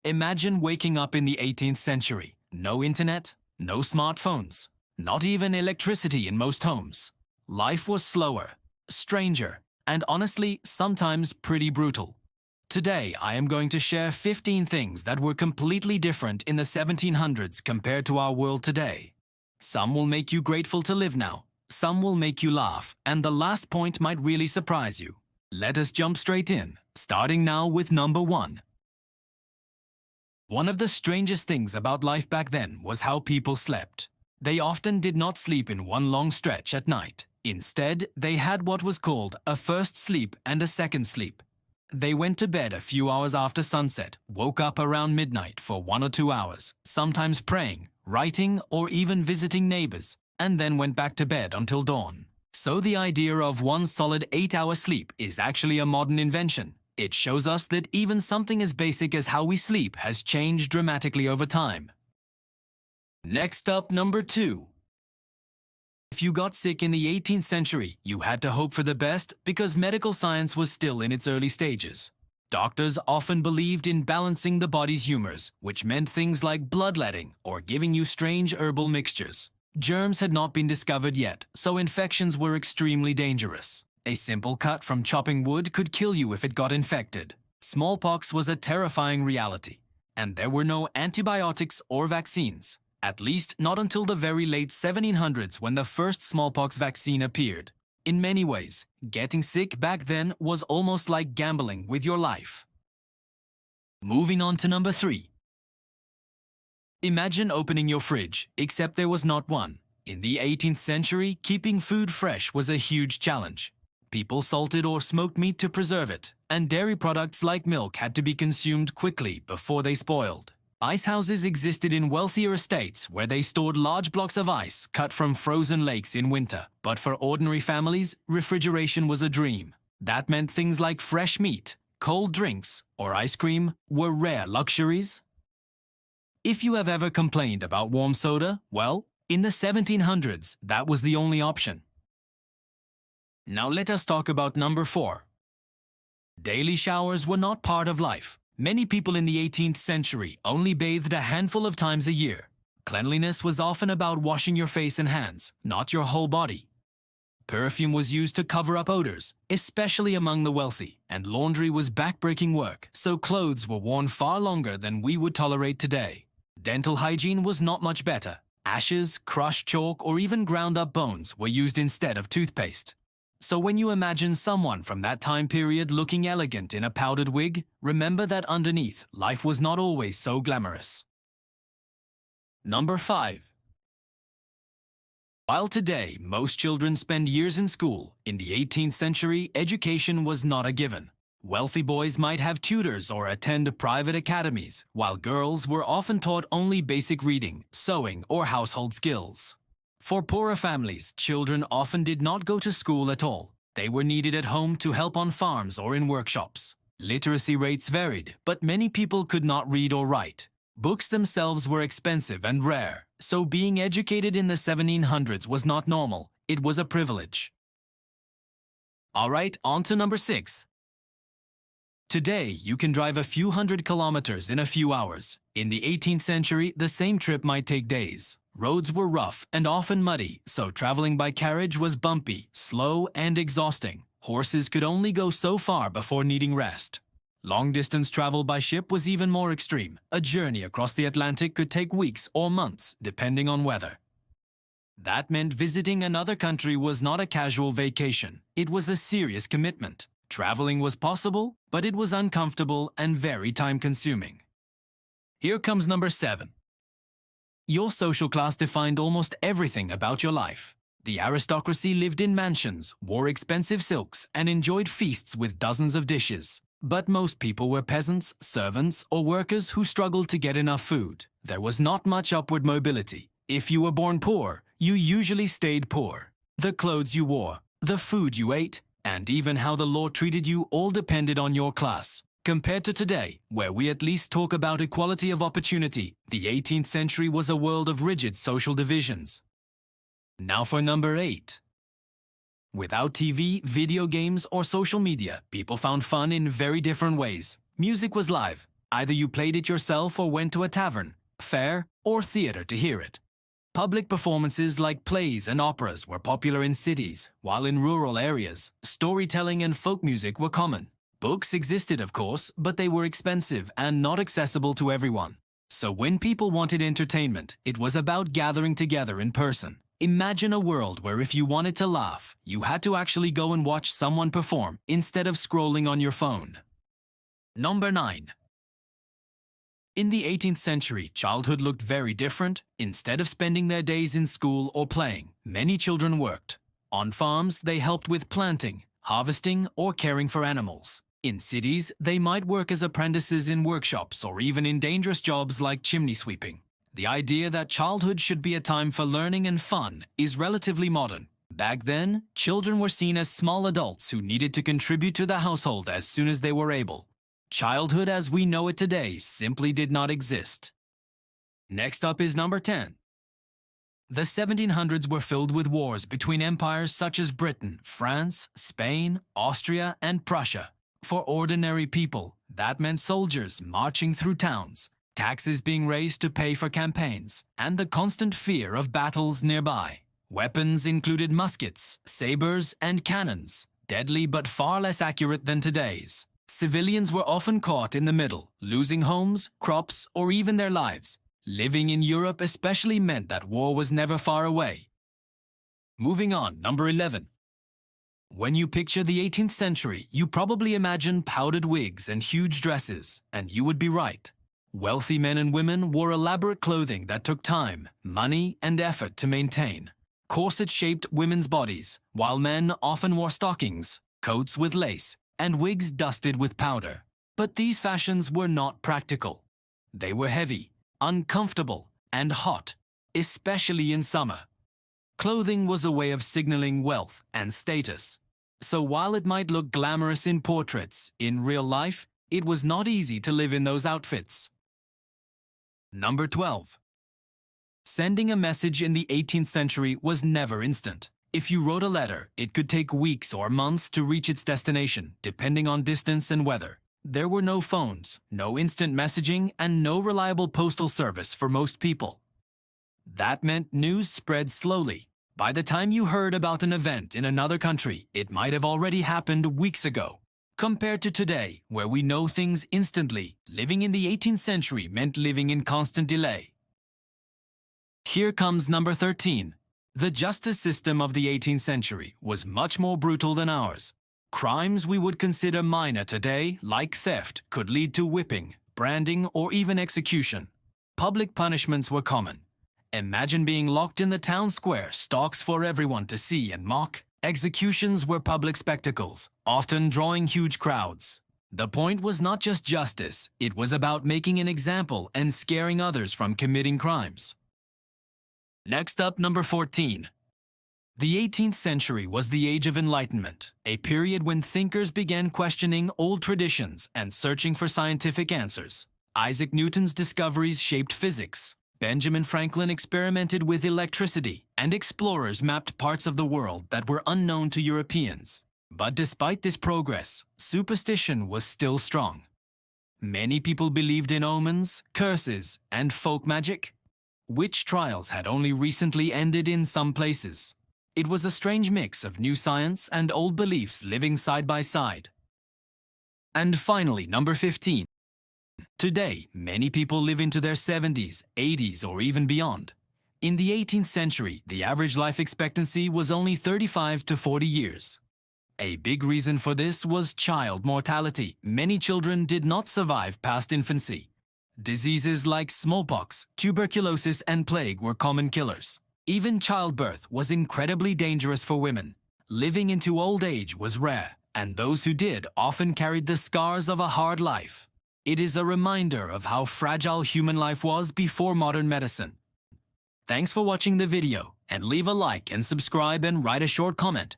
Imagine waking up in the 18th century. No internet, no smartphones, not even electricity in most homes. Life was slower, stranger, and honestly, sometimes pretty brutal. Today, I am going to share 15 things that were completely different in the 1700s compared to our world today. Some will make you grateful to live now, some will make you laugh, and the last point might really surprise you. Let us jump straight in, starting now with number 1. One of the strangest things about life back then was how people slept. They often did not sleep in one long stretch at night. Instead, they had what was called a first sleep and a second sleep. They went to bed a few hours after sunset, woke up around midnight for 1 or 2 hours, sometimes praying, writing, or even visiting neighbors, and then went back to bed until dawn. So the idea of one solid 8-hour sleep is actually a modern invention. It shows us that even something as basic as how we sleep has changed dramatically over time. Next up, number 2. If you got sick in the 18th century, you had to hope for the best because medical science was still in its early stages. Doctors often believed in balancing the body's humors, which meant things like bloodletting or giving you strange herbal mixtures. Germs had not been discovered yet, so infections were extremely dangerous. A simple cut from chopping wood could kill you if it got infected. Smallpox was a terrifying reality, and there were no antibiotics or vaccines. At least not until the very late 1700s when the first smallpox vaccine appeared. In many ways, getting sick back then was almost like gambling with your life. Moving on to number 3. Imagine opening your fridge, except there was not one. In the 18th century, keeping food fresh was a huge challenge. People salted or smoked meat to preserve it, and dairy products like milk had to be consumed quickly before they spoiled. Ice houses existed in wealthier estates where they stored large blocks of ice cut from frozen lakes in winter. But for ordinary families, refrigeration was a dream. That meant things like fresh meat, cold drinks, or ice cream were rare luxuries. If you have ever complained about warm soda, well, in the 1700s, that was the only option. Now let us talk about number 4. Daily showers were not part of life. Many people in the 18th century only bathed a handful of times a year. Cleanliness was often about washing your face and hands, not your whole body. Perfume was used to cover up odors, especially among the wealthy, and laundry was backbreaking work, so clothes were worn far longer than we would tolerate today. Dental hygiene was not much better. Ashes, crushed chalk, or even ground-up bones were used instead of toothpaste. So when you imagine someone from that time period looking elegant in a powdered wig, remember that underneath, life was not always so glamorous. Number 5. While today most children spend years in school, in the 18th century education was not a given. Wealthy boys might have tutors or attend private academies, while girls were often taught only basic reading, sewing, or household skills. For poorer families, children often did not go to school at all. They were needed at home to help on farms or in workshops. Literacy rates varied, but many people could not read or write. Books themselves were expensive and rare, so being educated in the 1700s was not normal, it was a privilege. Alright, on to number 6. Today, you can drive a few hundred kilometers in a few hours. In the 18th century, the same trip might take days. Roads were rough and often muddy, so traveling by carriage was bumpy, slow, and exhausting. Horses could only go so far before needing rest. Long-distance travel by ship was even more extreme. A journey across the Atlantic could take weeks or months, depending on weather. That meant visiting another country was not a casual vacation. It was a serious commitment. Traveling was possible, but it was uncomfortable and very time-consuming. Here comes number 7. Your social class defined almost everything about your life. The aristocracy lived in mansions, wore expensive silks, and enjoyed feasts with dozens of dishes. But most people were peasants, servants, or workers who struggled to get enough food. There was not much upward mobility. If you were born poor, you usually stayed poor. The clothes you wore, the food you ate, and even how the law treated you all depended on your class. Compared to today, where we at least talk about equality of opportunity, the 18th century was a world of rigid social divisions. Now for number 8. Without TV, video games, or social media, people found fun in very different ways. Music was live. Either you played it yourself or went to a tavern, fair, or theater to hear it. Public performances like plays and operas were popular in cities, while in rural areas, storytelling and folk music were common. Books existed, of course, but they were expensive and not accessible to everyone. So when people wanted entertainment, it was about gathering together in person. Imagine a world where if you wanted to laugh, you had to actually go and watch someone perform instead of scrolling on your phone. Number 9. In the 18th century, childhood looked very different. Instead of spending their days in school or playing, many children worked. On farms, they helped with planting, harvesting, or caring for animals. In cities, they might work as apprentices in workshops or even in dangerous jobs like chimney sweeping. The idea that childhood should be a time for learning and fun is relatively modern. Back then, children were seen as small adults who needed to contribute to the household as soon as they were able. Childhood as we know it today simply did not exist. Next up is number 10. The 1700s were filled with wars between empires such as Britain, France, Spain, Austria, and Prussia. For ordinary people, that meant soldiers marching through towns, taxes being raised to pay for campaigns, and the constant fear of battles nearby. Weapons included muskets, sabers, and cannons, deadly but far less accurate than today's. Civilians were often caught in the middle, losing homes, crops, or even their lives. Living in Europe especially meant that war was never far away. Moving on, number 11. When you picture the 18th century, you probably imagine powdered wigs and huge dresses, and you would be right. Wealthy men and women wore elaborate clothing that took time, money, and effort to maintain. Corsets shaped women's bodies, while men often wore stockings, coats with lace, and wigs dusted with powder. But these fashions were not practical. They were heavy, uncomfortable, and hot, especially in summer. Clothing was a way of signaling wealth and status. So while it might look glamorous in portraits, in real life, it was not easy to live in those outfits. Number 12. Sending a message in the 18th century was never instant. If you wrote a letter, it could take weeks or months to reach its destination, depending on distance and weather. There were no phones, no instant messaging, and no reliable postal service for most people. That meant news spread slowly. By the time you heard about an event in another country, it might have already happened weeks ago. Compared to today, where we know things instantly, living in the 18th century meant living in constant delay. Here comes number 13. The justice system of the 18th century was much more brutal than ours. Crimes we would consider minor today, like theft, could lead to whipping, branding, or even execution. Public punishments were common. Imagine being locked in the town square, stocks for everyone to see and mock. Executions were public spectacles, often drawing huge crowds. The point was not just justice, it was about making an example and scaring others from committing crimes. Next up, number 14. The 18th century was the Age of Enlightenment, a period when thinkers began questioning old traditions and searching for scientific answers. Isaac Newton's discoveries shaped physics. Benjamin Franklin experimented with electricity, and explorers mapped parts of the world that were unknown to Europeans. But despite this progress, superstition was still strong. Many people believed in omens, curses, and folk magic. Witch trials had only recently ended in some places. It was a strange mix of new science and old beliefs living side by side. And finally, number 15. Today, many people live into their 70s, 80s, or even beyond. In the 18th century, the average life expectancy was only 35 to 40 years. A big reason for this was child mortality. Many children did not survive past infancy. Diseases like smallpox, tuberculosis, and plague were common killers. Even childbirth was incredibly dangerous for women. Living into old age was rare, and those who did often carried the scars of a hard life. It is a reminder of how fragile human life was before modern medicine. Thanks for watching the video, and leave a like and subscribe and write a short comment.